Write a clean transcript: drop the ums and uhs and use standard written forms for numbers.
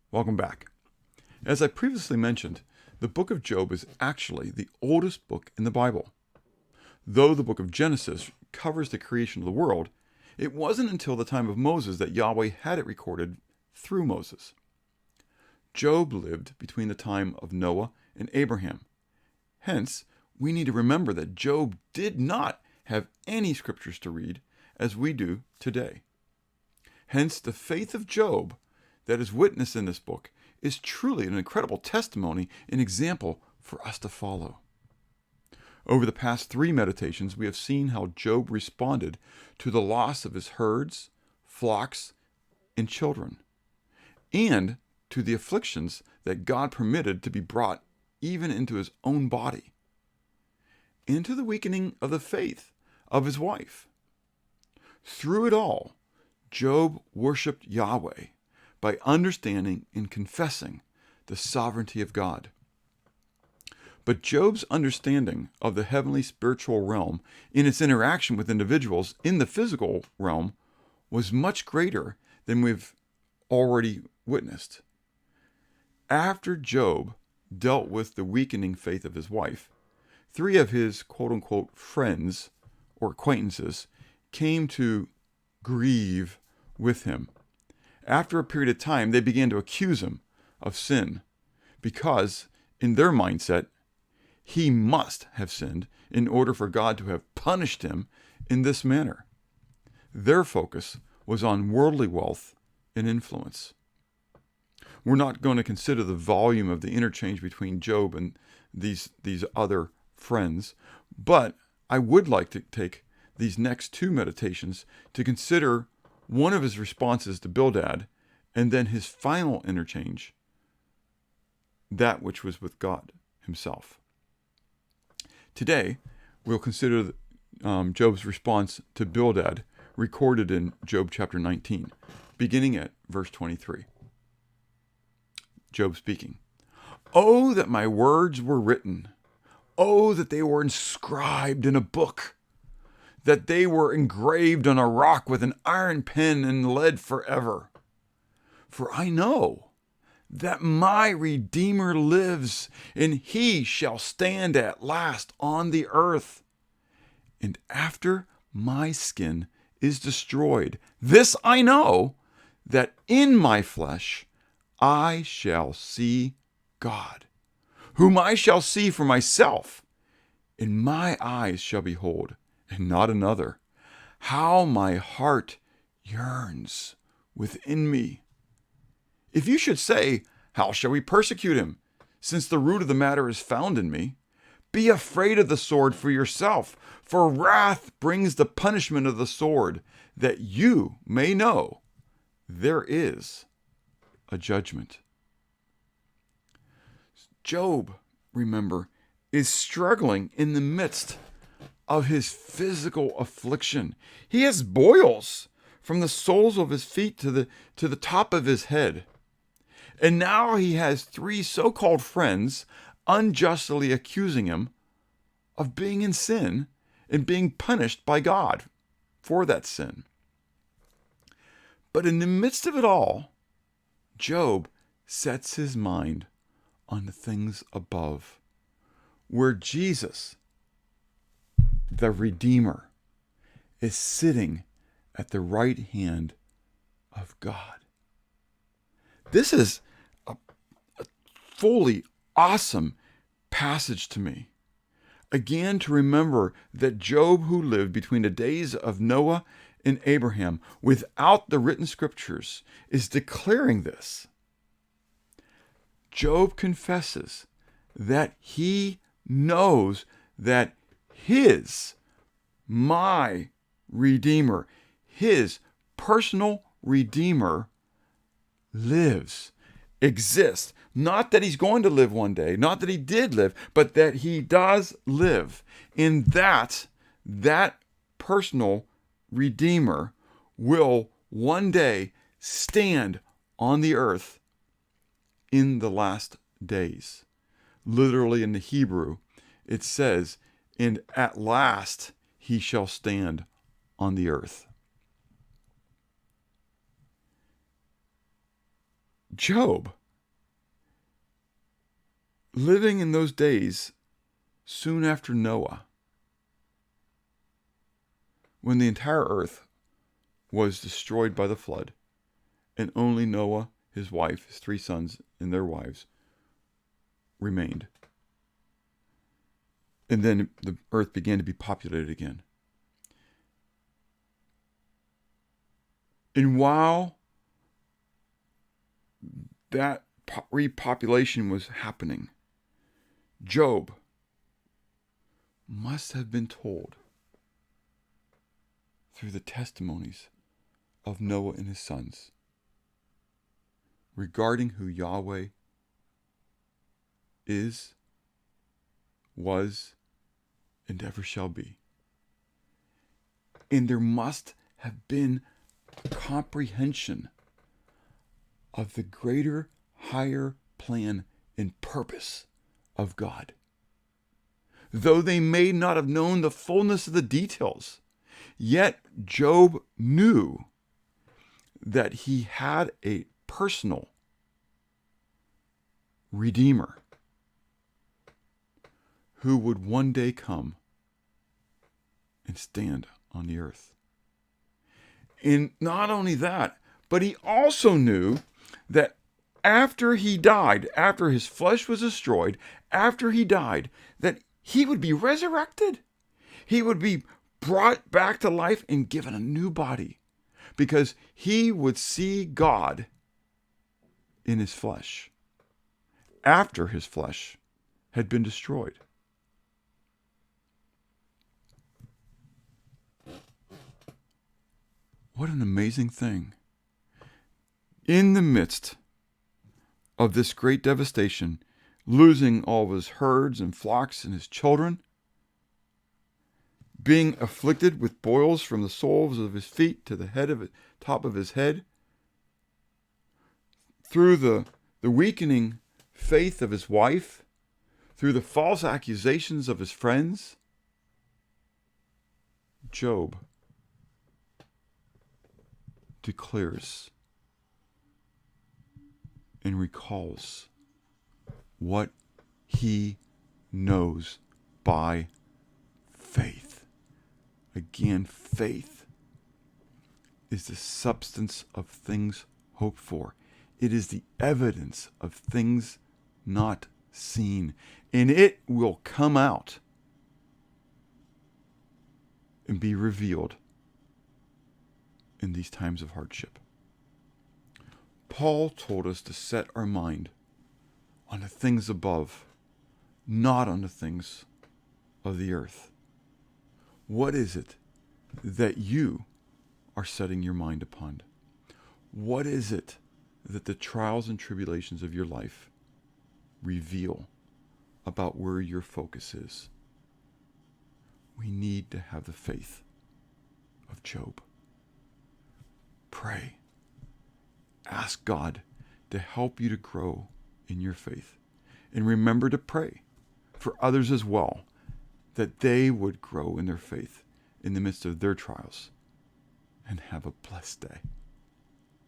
Welcome back. As I previously mentioned, the book of Job is actually the oldest book in the Bible. Though the book of Genesis covers the creation of the world, it wasn't until the time of Moses that Yahweh had it recorded through Moses. Job lived between the time of Noah and Abraham. Hence, we need to remember that Job did not have any scriptures to read as we do today. Hence, the faith of Job that is witnessed in this book is truly an incredible testimony and example for us to follow. Over the past 3 meditations, we have seen how Job responded to the loss of his herds, flocks, and children, and to the afflictions that God permitted to be brought even into his own body, and to the weakening of the faith of his wife. Through it all, Job worshiped Yahweh by understanding and confessing the sovereignty of God. But Job's understanding of the heavenly spiritual realm in its interaction with individuals in the physical realm was much greater than we've already witnessed. After Job dealt with the weakening faith of his wife, 3 of his quote-unquote friends or acquaintances came to grieve with him. After a period of time, they began to accuse him of sin because, in their mindset, he must have sinned in order for God to have punished him in this manner. Their focus was on worldly wealth and influence. We're not going to consider the volume of the interchange between Job and these other friends, but I would like to take these next 2 meditations to consider one of his responses to Bildad, and then his final interchange, that which was with God himself. Today, we'll consider Job's response to Bildad, recorded in Job chapter 19, beginning at verse 23. Job speaking, "Oh, that my words were written! Oh, that they were inscribed in a book! That they were engraved on a rock with an iron pen and lead forever. For I know that my Redeemer lives, and he shall stand at last on the earth. And after my skin is destroyed, this I know, that in my flesh I shall see God, whom I shall see for myself, and my eyes shall behold, and not another. How my heart yearns within me. If you should say, how shall we persecute him, since the root of the matter is found in me? Be afraid of the sword for yourself, for wrath brings the punishment of the sword, that you may know there is a judgment." Job, remember, is struggling in the midst of his physical affliction. He has boils from the soles of his feet to the top of his head. And now he has 3 so-called friends unjustly accusing him of being in sin and being punished by God for that sin. But in the midst of it all, Job sets his mind on the things above, where Jesus, the Redeemer, is sitting at the right hand of God. This is a fully awesome passage to me. Again, to remember that Job, who lived between the days of Noah and Abraham without the written scriptures, is declaring this. Job confesses that he knows that my Redeemer, his personal Redeemer, lives, exists. Not that he's going to live one day, not that he did live, but that he does live. In that personal Redeemer will one day stand on the earth in the last days. Literally in the Hebrew, it says, "And at last he shall stand on the earth." Job living in those days soon after Noah, when the entire earth was destroyed by the flood, and only Noah, his wife, his 3 sons, and their wives remained. And then the earth began to be populated again. And while that repopulation was happening, Job must have been told through the testimonies of Noah and his sons regarding who Yahweh is, was, and ever shall be. And there must have been comprehension of the greater, higher plan and purpose of God. Though they may not have known the fullness of the details, yet Job knew that he had a personal Redeemer who would one day come and stand on the earth. And not only that, but he also knew that after he died, after his flesh was destroyed, after he died, that he would be resurrected. He would be brought back to life and given a new body, because he would see God in his flesh after his flesh had been destroyed. What an amazing thing. In the midst of this great devastation, losing all of his herds and flocks and his children, being afflicted with boils from the soles of his feet to the top of his head, through the weakening faith of his wife, through the false accusations of his friends, Job declares and recalls what he knows by faith. Again, faith is the substance of things hoped for. It is the evidence of things not seen. And it will come out and be revealed in these times of hardship. Paul told us to set our mind on the things above, not on the things of the earth. What is it that you are setting your mind upon? What is it that the trials and tribulations of your life reveal about where your focus is? We need to have the faith of Job. Pray. Ask God to help you to grow in your faith. And remember to pray for others as well, that they would grow in their faith in the midst of their trials. And have a blessed day.